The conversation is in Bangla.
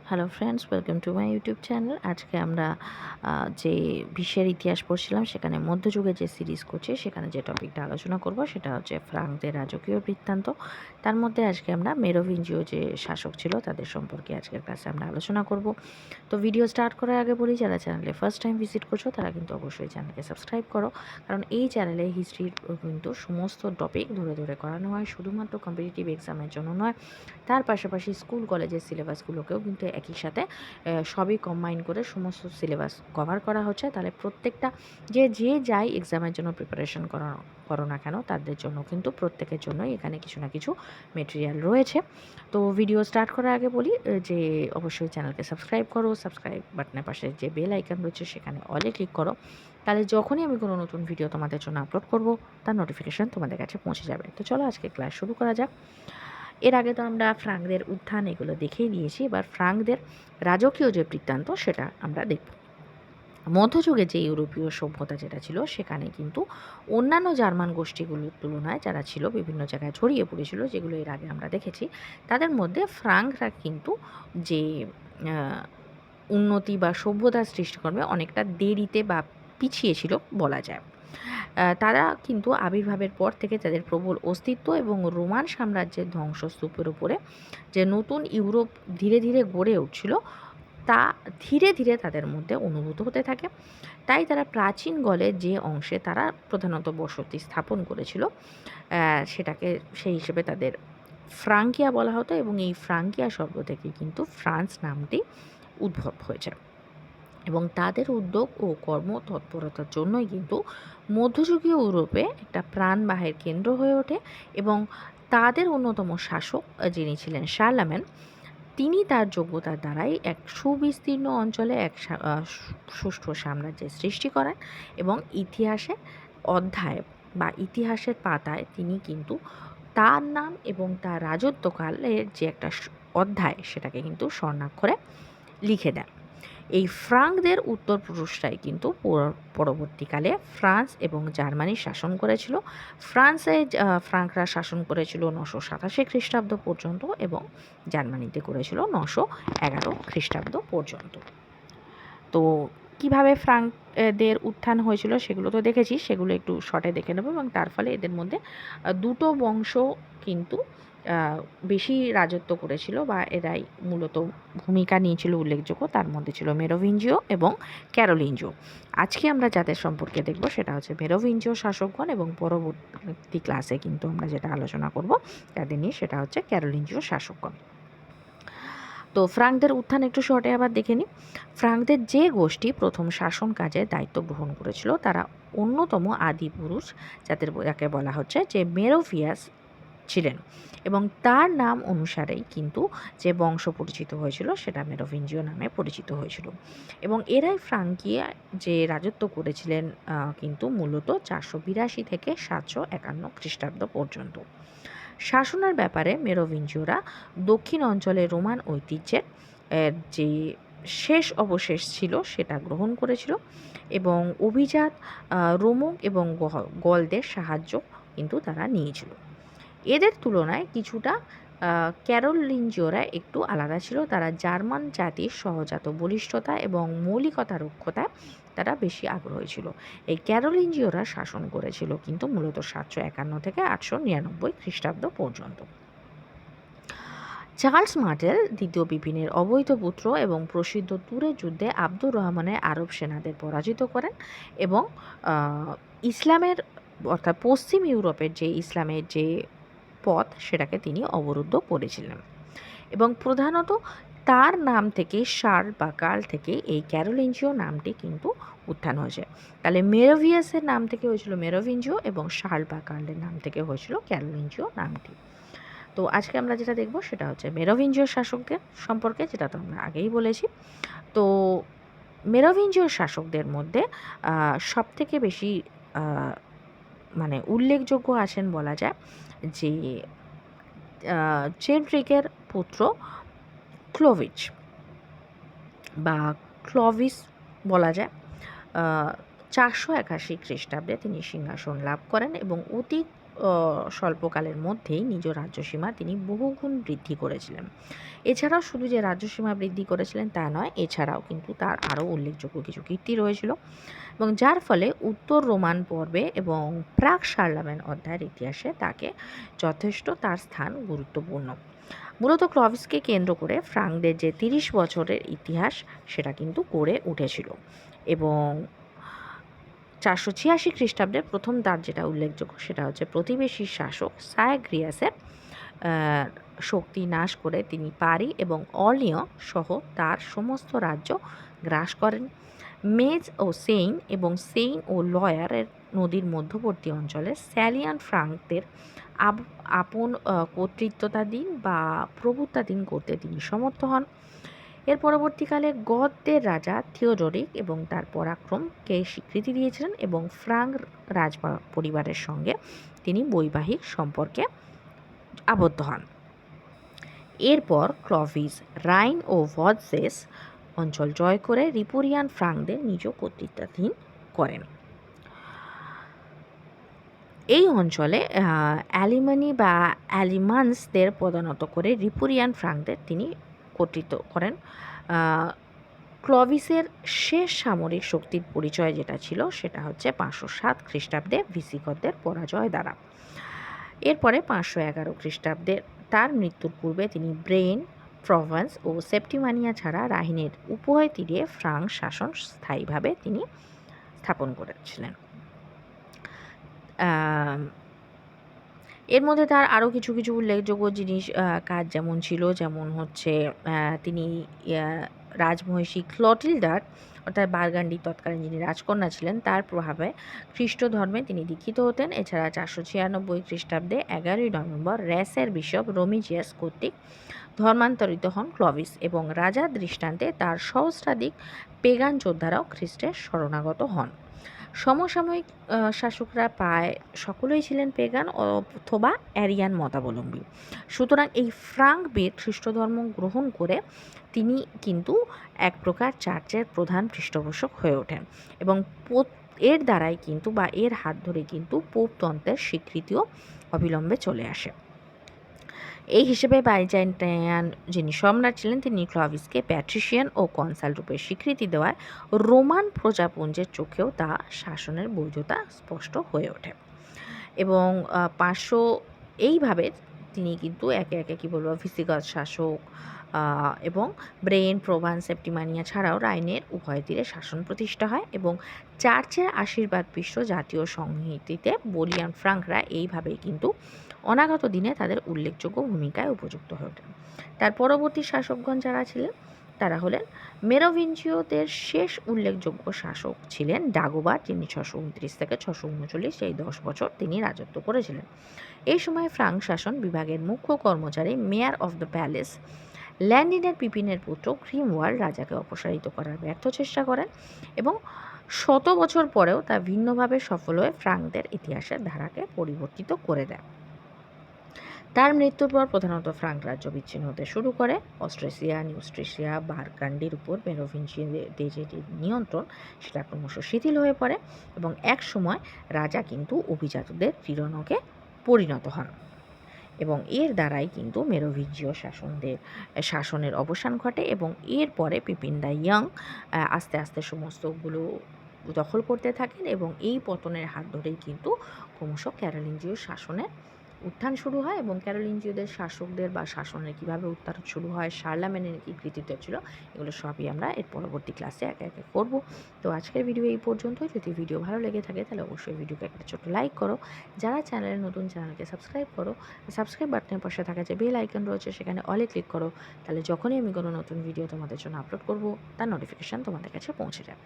Hello friends, welcome to my YouTube channel. আজকে আমরা যে বিশ্বের ইতিহাস পড়ছিলাম সেখানে মধ্যযুগে যে সিরিজ করছি সেখানে যে টপিকটা আলোচনা করব সেটা হচ্ছে ফ্রাঙ্কদের রাজকীয় বৃত্তান্ত। তার মধ্যে আজকে আমরা মেরোভিঞ্জীয় যে শাসক ছিল তাদের সম্পর্কে আজকের ক্লাসে আমরা আলোচনা করব। তো ভিডিও স্টার্ট করার আগে বলি, যারা চ্যানেলে ফার্স্ট টাইম ভিজিট করছো তারা কিন্তু অবশ্যই চ্যানেলকে সাবস্ক্রাইব করো, কারণ এই চ্যানেলে হিস্ট্রির কিন্তু সমস্ত টপিক ধরে ধরে করানো হয়, শুধুমাত্র কম্পিটিটিভ এক্সামের জন্য নয়। তার পাশাপাশি স্কুল কলেজের সিলেবাসগুলোকেও কিন্তু একই সাথে সবই কম্বাইন করে সমস্ত সিলেবাস কভার করা হচ্ছে। তাহলে প্রত্যেকটা যে যাই এক্সামের জন্য প্রিপারেশন করো না কেন, তাদের জন্য কিন্তু প্রত্যেকের জন্যই এখানে কিছু না কিছু মেটেরিয়াল রয়েছে। তো ভিডিও স্টার্ট করার আগে বলি যে অবশ্যই চ্যানেলকে সাবস্ক্রাইব করো, সাবস্ক্রাইব বাটনের পাশে যে বেল আইকন রয়েছে সেখানে অলে ক্লিক করো, তাহলে যখনই আমি কোনো নতুন ভিডিও তোমাদের জন্য আপলোড করব তার নোটিফিকেশান তোমাদের কাছে পৌঁছে যাবে। তো চলো আজকে ক্লাস শুরু করা যাক। এর আগে তো আমরা ফ্রাঙ্কদের উত্থান এগুলো দেখেই নিয়েছি, এবার ফ্রাঙ্কদের রাজকীয় যে বৃত্তান্ত সেটা আমরা দেখব। মধ্যযুগে যে ইউরোপীয় সভ্যতা যেটা ছিল সেখানে কিন্তু অন্যান্য জার্মান গোষ্ঠীগুলোর তুলনায় যারা ছিল বিভিন্ন জায়গায় ছড়িয়ে পড়েছিল, যেগুলো এর আগে আমরা দেখেছি, তাদের মধ্যে ফ্রাঙ্করা কিন্তু যে উন্নতি বা সভ্যতার সৃষ্টিকর্মে অনেকটা দেরিতে বা পিছিয়ে ছিল বলা যায়। তারা কিন্তু আবির্ভাবের পর থেকে তাদের প্রবল অস্তিত্ব এবং রোমান সাম্রাজ্যের ধ্বংসস্তূপের উপরে যে নতুন ইউরোপ ধীরে ধীরে গড়ে উঠছিল তা ধীরে ধীরে তাদের মধ্যে অনুভূত হতে থাকে। তাই তারা প্রাচীন গলের যে অংশে তারা প্রধানত বসতি স্থাপন করেছিল সেটাকে সেই হিসেবে তাদের ফ্রাঙ্কিয়া বলা হতো, এবং এই ফ্রাঙ্কিয়া শব্দ থেকে কিন্তু ফ্রান্স নামটি উদ্ভব হয়েছে। এবং তাদের উদ্যোগ ও কর্মতৎপরতার জন্যই কিন্তু মধ্যযুগীয় ইউরোপে একটা প্রাণবাহের কেন্দ্র হয়ে ওঠে। এবং তাদের অন্যতম শাসক যিনি ছিলেন শার্লামেন, তিনি তার যোগ্যতার দ্বারাই এক সুবিস্তীর্ণ অঞ্চলে এক সুষ্ঠু সাম্রাজ্যের সৃষ্টি করেন। এবং ইতিহাসে অধ্যায় বা ইতিহাসের পাতায় তিনি কিন্তু তার নাম এবং তার রাজত্বকালের যে একটা অধ্যায় সেটাকে কিন্তু স্বর্ণাক্ষরে লিখে দেন। এই ফ্রাঙ্কদের উত্তরপুরুষরাই কিন্তু পরবর্তীকালে ফ্রান্স এবং জার্মানি শাসন করেছিল। ফ্রান্সে ফ্রাঙ্করা শাসন করেছিল 987 খ্রিস্টাব্দ পর্যন্ত এবং জার্মানিতে করেছিল 911 খ্রিস্টাব্দ পর্যন্ত। তো কিভাবে ফ্রাঙ্কদের উত্থান হয়েছিল সেগুলো তো দেখেছি, সেগুলো একটু শর্টে দেখে নেব। এবং তার ফলে এদের মধ্যে দুটো বংশ কিন্তু বেশি রাজত্ব করেছিল বা এরাই মূলত ভূমিকা নিয়েছিল উল্লেখযোগ্য। তার মধ্যে ছিল মেরোভিঞ্জীয় এবং ক্যারোলিঞ্জীয়। আজকে আমরা যাদের সম্পর্কে দেখব সেটা হচ্ছে মেরোভিঞ্জীয় শাসকগণ, এবং পরবর্তী ক্লাসে কিন্তু আমরা যেটা আলোচনা করব তাদের নিয়ে সেটা হচ্ছে ক্যারোলিঞ্জীয় শাসকগণ। তো ফ্রাঙ্কদের উত্থান একটু শর্টে আবার দেখে নিই। ফ্রাঙ্কদের যে গোষ্ঠী প্রথম শাসন কাজে দায়িত্ব গ্রহণ করেছিল তারা অন্যতম আদি পুরুষ যাকে বলা হচ্ছে যে মেরোভিয়াস ছিলেন, এবং তার নাম অনুসারেই কিন্তু যে বংশ পরিচিত হয়েছিল সেটা মেরোভিঞ্জীয় নামে পরিচিত হয়েছিল। এবং এরাই ফ্রাঙ্কিয়া যে রাজত্ব করেছিলেন কিন্তু মূলত 482 থেকে 751 খ্রিস্টাব্দ পর্যন্ত। শাসনের ব্যাপারে মেরোভিঞ্জীয়রা দক্ষিণ অঞ্চলে রোমান ঐতিহ্যের যে শেষ অবশেষ ছিল সেটা গ্রহণ করেছিল, এবং অভিজাত রোমক এবং গলদের সাহায্য কিন্তু তারা নিয়েছিল। এদের তুলনায় কিছুটা ক্যারোলিঞ্জীয়রা একটু আলাদা ছিল। তারা জার্মান জাতির সহজাত বলিষ্ঠতা এবং মৌলিকতা রক্ষতায় তারা বেশি আগ্রহী ছিল। এই ক্যারোলিঞ্জীয়রা শাসন করেছিল কিন্তু মূলত 751 থেকে 899 খ্রিস্টাব্দ পর্যন্ত। চার্লস মার্টেল দ্বিতীয় বিপিনের অবৈধ পুত্র এবং প্রসিদ্ধ তুরের যুদ্ধে আব্দুর রহমানের আরব সেনাদের পরাজিত করেন, এবং ইসলামের অর্থাৎ পশ্চিম ইউরোপের যে ইসলামের যে পথ সেটাকে তিনি অবরুদ্ধ করেছিলেন। এবং প্রধানত তার নাম থেকে শার্ল বা কার্ল থেকে এই ক্যারোলিঞ্জীয় নামটি কিন্তু উত্থান হয়েছে। তাহলে মেরোভিয়াসের নাম থেকে হয়েছিল মেরোভিঞ্জীয়, এবং শার্ল বা কার্লের নাম থেকে হয়েছিল ক্যারোলিঞ্জীয় নামটি। তো আজকে আমরা যেটা দেখব সেটা হচ্ছে মেরোভিঞ্জীয় শাসকদের সম্পর্কে, যেটা তো আমরা আগেই বলেছি। তো মেরোভিঞ্জীয় শাসকদের মধ্যে সবথেকে বেশি মানে উল্লেখযোগ্য আছেন বলা যায় যে চেডরিকের পুত্র ক্লোভিচ বা ক্লভিস বলা যায়। 481 খ্রিস্টাব্দে তিনি সিংহাসন লাভ করেন এবং অতি স্বল্পকালের মধ্যেই নিজ রাজ্যসীমা তিনি বহুগুণ বৃদ্ধি করেছিলেন। এছাড়াও শুধু যে রাজ্যসীমা বৃদ্ধি করেছিলেন তা নয়, এছাড়াও কিন্তু তার আরও উল্লেখযোগ্য কিছু কীর্তি রয়েছিল, এবং যার ফলে উত্তর রোমান পর্বে এবং প্রাক শার্লামেন অধ্যায়ের ইতিহাসে তাকে যথেষ্ট তার স্থান গুরুত্বপূর্ণ। মূলত ক্লভিসকে কেন্দ্র করে ফ্রাঙ্কদের যে 30 বছরের ইতিহাস সেটা কিন্তু গড়ে উঠেছিল, এবং 486 খ্রিস্টাব্দে প্রথম তার যেটা উল্লেখযোগ্য সেটা হচ্ছে প্রতিবেশী শাসক সায়াগ্রিয়াসের শক্তি নাশ করে তিনি পারি এবং অর্লিয়ঁ সহ তার সমস্ত রাজ্য গ্রাস করেন। মেজ ও সেইন এবং সেইন ও লয়ারের নদীর মধ্যবর্তী অঞ্চলে স্যালিয়ান ফ্রাঙ্কদের আপন কর্তৃত্বতাধীন বা প্রভুত্বাধীন করতে তিনি সমর্থ হন। এর পরবর্তীকালে গথদের রাজা থিওডরিক এবং তার পরাক্রমকে স্বীকৃতি দিয়েছিলেন এবং ফ্রাঙ্ক রাজ পরিবারের সঙ্গে তিনি বৈবাহিক সম্পর্কে আবদ্ধ হন। এরপর ক্লভিস রাইন ও ভডসেস অঞ্চল জয় করে রিপুরিয়ান ফ্রাঙ্কদের নিজ কর্তৃত্বাধীন করেন। এই অঞ্চলে অ্যালিমানি বা অ্যালিমান্সদের পদানত করে রিপুরিয়ান ফ্রাঙ্কদের তিনি কর্তৃত্ব করেন। ক্লভিসের শেষ সামরিক শক্তির পরিচয় যেটা ছিল সেটা হচ্ছে 507 খ্রিস্টাব্দে ভিসিগতদের পরাজয় দ্বারা। এরপরে 511 খ্রিস্টাব্দে তার মৃত্যুর পূর্বে তিনি ব্রেন, প্রভান্স ও সেপ্টিমানিয়া ছাড়া রাহিনের উভয় তীরে ফ্রাঙ্ক শাসন স্থায়ীভাবে তিনি স্থাপন করেছিলেন। এর মধ্যে তার আরও কিছু কিছু উল্লেখযোগ্য জিনিস কাজ যেমন ছিল, যেমন হচ্ছে তিনি রাজমহিষী ক্লটিলডার অর্থাৎ বার্গান্ডি তৎকালীন যিনি রাজকন্যা ছিলেন তার প্রভাবে খ্রিস্ট ধর্মে তিনি দীক্ষিত হতেন। এছাড়া 496 খ্রিস্টাব্দে 11ই নভেম্বর র্যাসের বিশপ রোমিজিয়াস কর্তৃক ধর্মান্তরিত হন ক্লভিস, এবং রাজার দৃষ্টান্তে তার সহস্রাধিক পেগান যোদ্ধারাও খ্রিস্টের শরণাগত হন। সমসাময়িক শাসকরা প্রায় সকলেই ছিলেন পেগান অথবা অ্যারিয়ান মতাবলম্বী। সুতরাং এই ফ্রাঙ্ক বেদ খ্রিস্ট ধর্ম গ্রহণ করে তিনি কিন্তু এক প্রকার চার্চের প্রধান পৃষ্ঠপোষক হয়ে ওঠেন, এবং এর দ্বারাই কিন্তু বা এর হাত ধরে কিন্তু পোপতন্ত্রের স্বীকৃতিও অবিলম্বে চলে আসে। এই হিসেবে বাইজেন্টাইন যিনি সম্রাট ছিলেন তিনি ক্লভিসকে প্যাট্রিশিয়ান ও কনসাল রূপে স্বীকৃতি দেওয়ায় রোমান প্রজাপুঞ্জের চোখেও তা শাসনের বৈধতা স্পষ্ট হয়ে ওঠে, এবং 500 এইভাবে তিনি কিন্তু একে একে কী বলবো ভিসিগত শাসক এবং ব্রেন, প্রভান্স, সেপ্টিমানিয়া ছাড়াও রাইনের উভয় তীরে শাসন প্রতিষ্ঠা হয়, এবং চার্চের আশীর্বাদ বিশ্ব জাতীয় সংহিতিতে বলিয়ান ফ্রাঙ্করা এইভাবেই কিন্তু অনাগত দিনে তাদের উল্লেখযোগ্য ভূমিকায় উপযুক্ত হয়ে ওঠেন। তার পরবর্তী শাসকগণ যারা ছিলেন তারা হলেন মেরোভিঞ্জিয়দের শেষ উল্লেখযোগ্য শাসক ছিলেন ডাগোবার, যিনি 629 থেকে 639 এই 10 বছর তিনি রাজত্ব করেছিলেন। এই সময় ফ্রাঙ্ক শাসন বিভাগের মুখ্য কর্মচারী মেয়ার অফ দ্য প্যালেস ল্যান্ডিনের পিপিনের পুত্র গ্রিমওয়াল্ড রাজাকে অপসারিত করার ব্যর্থ চেষ্টা করেন, এবং 100 বছর পরেও তা ভিন্নভাবে সফল হয়ে ফ্রাঙ্কদের ইতিহাসের ধারাকে পরিবর্তিত করে দেয়। তার মৃত্যুর পর প্রধানত ফ্রাঙ্ক রাজ্য বিচ্ছিন্ন হতে শুরু করে। অস্ট্রেসিয়া, নিউস্ট্রেসিয়া, বারগান্ডির উপর মেরোভিঞ্জিয়দের যে নিয়ন্ত্রণ সেটা ক্রমশ শিথিল হয়ে পড়ে, এবং এক সময় রাজা কিন্তু অভিজাতদের ক্রীড়নকে পরিণত হন, এবং এর দ্বারাই কিন্তু মেরোভিঞ্জীয় শাসনের অবসান ঘটে, এবং এরপরে পিপিন দ্য ইয়াং আস্তে আস্তে সমস্তগুলো দখল করতে থাকেন, এবং এই পতনের হাত ধরেই কিন্তু ক্রমশ ক্যারোলিঞ্জীয় শাসনের উত্থান শুরু হয়, এবং ক্যারোলিঞ্জীয়দের শাসকদের বা শাসনের কীভাবে উত্থান শুরু হয়, শার্লামেনের কী কৃতিত্ব ছিল, এগুলো সবই আমরা এর পরবর্তী ক্লাসে একে একে করব। তো আজকের ভিডিও এই পর্যন্তই। যদি ভিডিও ভালো লেগে থাকে তাহলে অবশ্যই ভিডিওকে একটা ছোটো লাইক করো, যারা চ্যানেলে নতুন চ্যানেলকে সাবস্ক্রাইব করো, সাবস্ক্রাইব বাটনের পাশে থাকা যে বেল আইকন রয়েছে সেখানে অলে ক্লিক করো, তাহলে যখনই আমি কোনো নতুন ভিডিও তোমাদের জন্য আপলোড করব তার নোটিফিকেশান তোমাদের কাছে পৌঁছে যাবে।